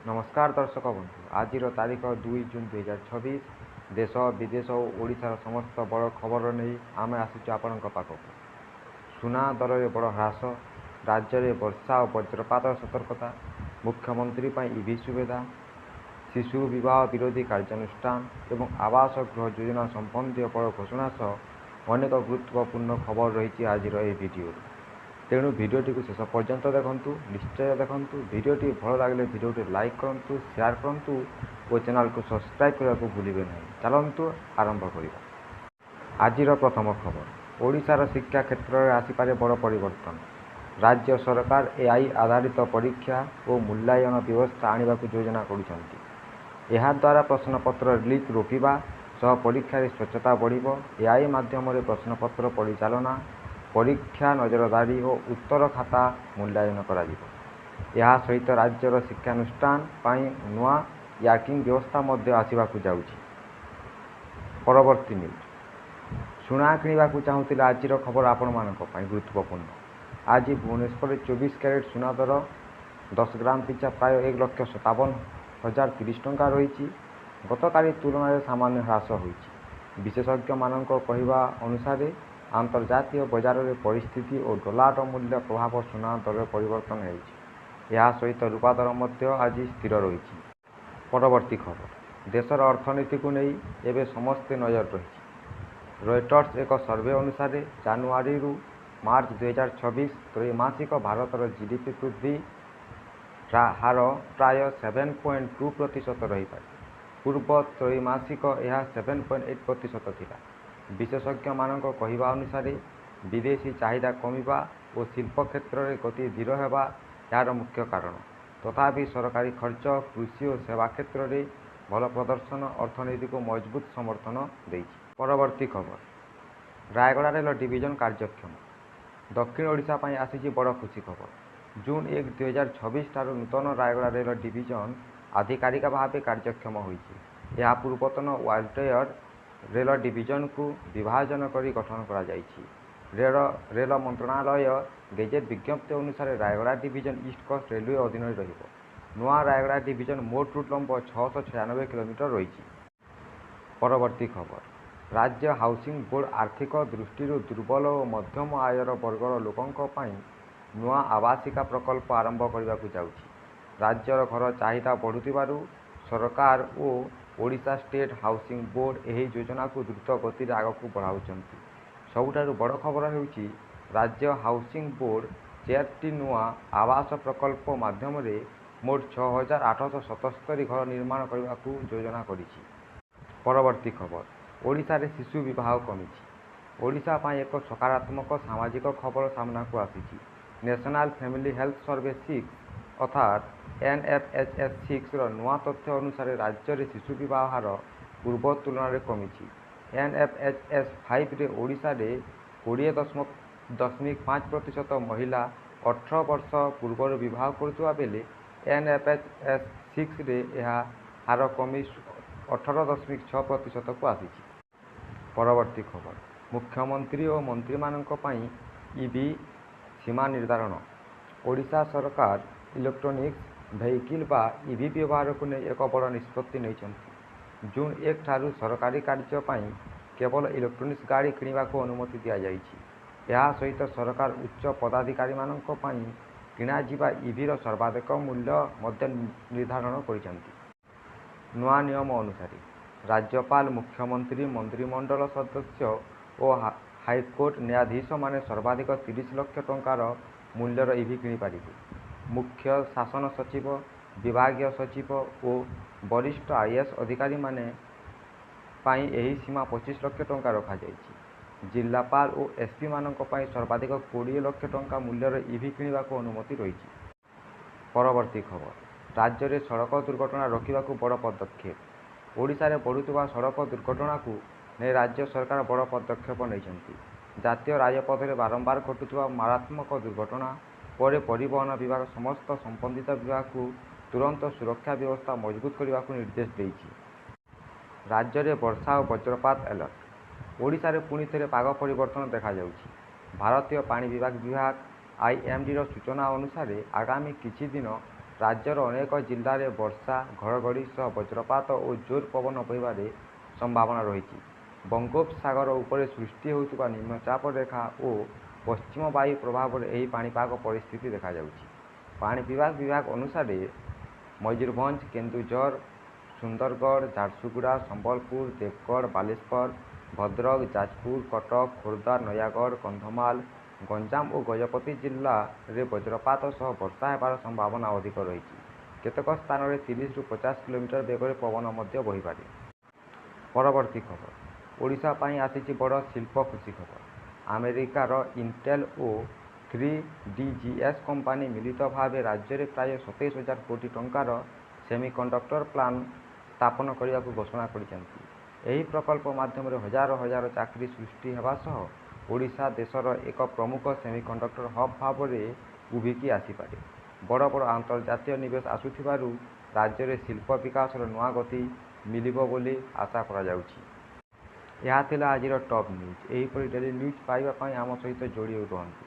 नमस्कार दर्शक बंधु आज तारीख 2 जून 2026 देश विदेश और ओडिशार समस्त बड़ खबर नहीं आम आसुचु आपण पाखक। सुना दर में बड़ ह्रास, राज्य में वर्षा और वज्रपात सतर्कता, मुख्यमंत्री ईवी सुविधा, शिशु विवाह विरोधी कार्यानुष्ठान एवं आवास गृह योजना संबंधी बड़ घोषणा सह अनेक गुरुत्वपूर्ण खबर रही आज भिडियो। तेणु भिडियोटी को शेष पर्यंत देखूँ, निश्चय देखूँ। भिडियोटी भल लगे भिडियोटी लाइक करूँ, शेयर करूँ और चैनल को सब्सक्राइब करने को भूलिए नहीं। चलतु आरंभ करिबा। आजिर प्रथम खबर, ओडिशार शिक्षा क्षेत्र में आसीपारे बड़ परिवर्तन। राज्य सरकार एआई आधारित परीक्षा और मूल्यांकन व्यवस्था आने को योजना करुँच। प्रश्नपत्र लीक रोकवा सह परीक्षा स्वच्छता बढ़। एआई माध्यम प्रश्नपत्र परिचालना, परीक्षा नजरदारी और उत्तर खाता मूल्यांकन करा सहित राज्यर शिक्षानुष्ठान नुआ याकिंग व्यवस्था आसवाक जाउछि। परवर्ती न्यूज सुना किणवा चाहूले आज खबर आपण मानी गुरुत्वपूर्ण। आज भुवनेश्वर 24 कैरेट सुना दर 10 ग्राम पिछा प्राय 1,57,030 टंका रही। गतकाली तुलन सामान्य ह्रास होइछि। विशेषज्ञ मानक कहवा अनुसार अंतर्जातीय बजार में परिस्थिति और डॉलर मूल्य प्रभाव सुना दर में परिवर्तन होइछि। सहित रूपा दर आज स्थिर रही। परवर्ती खबर, देशर अर्थनीति को नहीं एवं समस्ते नजर रही। रॉयटर्स एक सर्वे अनुसार जानुआरी रु मार्च 2026 त्रैमासिक भारतर जीडीपी वृद्धि हार प्राय 7.2% रही। पूर्व त्रैमासिक यह 7.8% थिला। विशेषज्ञ मानक कहवा अनुसार विदेशी चाहिदा कमिबा और शिल्प क्षेत्र में गति धीर होगा यार मुख्य कारण। तथापि सरकारी खर्च, कृषि और सेवा क्षेत्र में भल प्रदर्शन अर्थनीति को मजबूत समर्थन देइछि। परवर्ती खबर, रायगड़ा रेल डिविजन कार्यक्षम। दक्षिण ओडिशा पई आसीछि बड़ खुशी खबर। जून 1, 2026 ठारू नूतन रायगड़ा रेल डिविजन आधिकारिक भाव कार्यक्षम होइछि। यह पूर्वतन वाल्टेयर रेल डिविजन को विभाजन कर गठन करा जाइछि। रेल मंत्रणालय गेजेट विज्ञप्ति अनुसार Rayagada division East Coast Railway अधीन रहिबो। नुआ रायगड़ा डिविजन मोट रूट लंब 696 किलोमीटर रही। परवर्ती खबर, राज्य हाउसिंग बोर्ड आर्थिक दृष्टि दुर्बल और मध्यम आयर वर्गर लोकों नुआ आवासिका प्रकल्प आरंभ करने को जाउछि। राज्यर घर चाहिदा बढ़ुथिबारु सरकार और ओडिशा स्टेट हाउसिंग बोर्ड यह योजना को द्रुत गति आगक बढ़ाउछंती। सबुठारु बड़ खबर हेउछि राज्य हाउसिंग बोर्ड 4टी नुआ आवास प्रकल्प माध्यम मोट 6,877 घर निर्माण करने को योजना करिछि। परवर्ती खबर, ओडिशा रे शिशु विवाह कमिछि। ओडिशा पाई एक सकारात्मक सामाजिक खबर सामना को आसीछि। नेशनल फैमिली हेल्थ सर्वे 6 अर्थात NFHS 6 नुआ तथ्य अनुसार राज्य में शिशु विवाह हार पूर्व तुलन में कमिछि। NFHS 5 रे ओडिशा रे 20.5% महिला 18 वर्ष पूर्व विवाह करुवा बेले NFHS 6 रे यह हार कमी 18.6% को आसीछि। परवर्ती खबर, मुख्यमंत्री और मंत्री मानक पई ईवी सीमा निर्धारण। ओडिशा सरकार इलेक्ट्रोनिक्स वेहिकल बा ईवी व्यवहार को नहीं एक बड़ निष्पत्ति नहीं। जून 1 ठारू सरकारी कार्य पई केवल इलेक्ट्रोनिक्स गाड़ी किणवा को अनुमति दि जाइछि। यह सहित सरकार उच्च पदाधिकारी मानक पई किणा जिबा ईवी रो सर्वाधिक मूल्य मध्य निर्धारण करिसंती। नुआ नियम अनुसार राज्यपाल, मुख्यमंत्री, मंत्रिमंडल सदस्य और हाईकोर्ट न्यायाधीश माने सर्वाधिक 30 लाख टंकार मूल्यर ईवी किणी पारिबे। मुख्य शासन सचिव, विभागीय सचिव और वरिष्ठ IAS अधिकारी माने पाई यही सीमा 25 लाख टंका रखा जाइछि। जिलापाल और SP मानक पाई सर्वाधिक 20 लाख टंका मूल्यर ईवी किणवा को अनुमति रही। परवर्ती खबर, राज्य में सड़क दुर्घटना रोकने को बड़ पदक्षेप। ओडिशा रे बढ़ुवा सड़क दुर्घटना को नहीं राज्य सरकार बड़ पदक्षेप नहीं। जातीय राजपथ में बारंबार घटुवा मारात्मक दुर्घटना पर परिवहन विभाग समस्त संबंधित विभाग को तुरंत सुरक्षा व्यवस्था मजबूत करने को निर्देश देइछि। राज्य में वर्षा और वज्रपात अलर्ट। ओडिशा रे पुणी थे पाग परिवर्तन देखा जाउछि। भारतीय पानी विभाग IMD सूचना अनुसार आगामी किछि दिन ରାଜ୍ୟର ଅନେକ ଜିଲ୍ଲାରେ ବର୍ଷା, ଘଡ଼ଘଡ଼ି ସହ ବଜ୍ରପାତ ଓ ଜୋର ପବନ ବହିବାର ସମ୍ଭାବନା ରହିଛି। ବଙ୍ଗୋପସାଗର ଉପରେ ସୃଷ୍ଟି ହେଉଥିବା ନିମ୍ନଚାପ ରେଖା ଓ ପଶ୍ଚିମ ବାୟୁ ପ୍ରଭାବରେ ଏହି ପାଣିପାଗ ପରିସ୍ଥିତି ଦେଖାଯାଉଛି। ପାଣିପାଗ ବିଭାଗ ଅନୁସାରେ ମୟୂରଭଞ୍ଜ, କେନ୍ଦୁଝର, ସୁନ୍ଦରଗଡ଼, ଝାରସୁଗୁଡ଼ା, ସମ୍ବଲପୁର, ଦେବଗଡ଼, ବାଲେଶ୍ୱର, ଭଦ୍ରକ, ଯାଜପୁର, କଟକ, ଖୋର୍ଦ୍ଧା, ନୟାଗଡ଼, କନ୍ଧମାଳ, ଗଞ୍ଜାମ ଓ ଗଜପତି ଜିଲ୍ଲାରେ ବଜ୍ରପାତ ସହ ବର୍ଷା ହେବାର ସମ୍ଭାବନା ଅଧିକ ରହିଛି। କେତେକ ସ୍ଥାନରେ 30ରୁ 50 କିଲୋମିଟର ବେଗରେ ପବନ ମଧ୍ୟ ବହିପାରେ। ପରବର୍ତ୍ତୀ ଖବର। ଓଡ଼ିଶା ପାଇଁ ଆସିଛି ବଡ଼ ଶିଳ୍ପ ଖୁସି ଖବର। ଆମେରିକାର ଇଣ୍ଟେଲ ଓ 3DGS କମ୍ପାନୀ ମିଳିତ ଭାବେ ରାଜ୍ୟରେ ପ୍ରାୟ 27,000 କୋଟି ଟଙ୍କାର ସେମିକଣ୍ଡକ୍ଟର ପ୍ଲାଣ୍ଟ ସ୍ଥାପନ କରିବାକୁ ଘୋଷଣା କରିଛନ୍ତି। ଏହି ପ୍ରକଳ୍ପ ମାଧ୍ୟମରେ ହଜାର ହଜାର ଚାକିରି ସୃଷ୍ଟି ହେବା ସହ ଓଡ଼ିଶା ଦେଶର ଏକ ପ୍ରମୁଖ ସେମିକଣ୍ଡକ୍ଟର ହବ୍ ଭାବରେ ଉଭିକି ଆସିପାରେ। ବଡ଼ ବଡ଼ ଆନ୍ତର୍ଜାତୀୟ ନିବେଶ ଆସୁଥିବାରୁ ରାଜ୍ୟରେ ଶିଳ୍ପ ବିକାଶର ନୂଆ ଗତି ମିଳିବ ବୋଲି ଆଶା କରାଯାଉଛି। ଏହା ଥିଲା ଆଜିର ଟପ୍ ନ୍ୟୁଜ୍। ଏହିପରି ଡେଲି ନ୍ୟୁଜ୍ ପାଇବା ପାଇଁ ଆମ ସହିତ ଯୋଡ଼ି ରୁହନ୍ତୁ।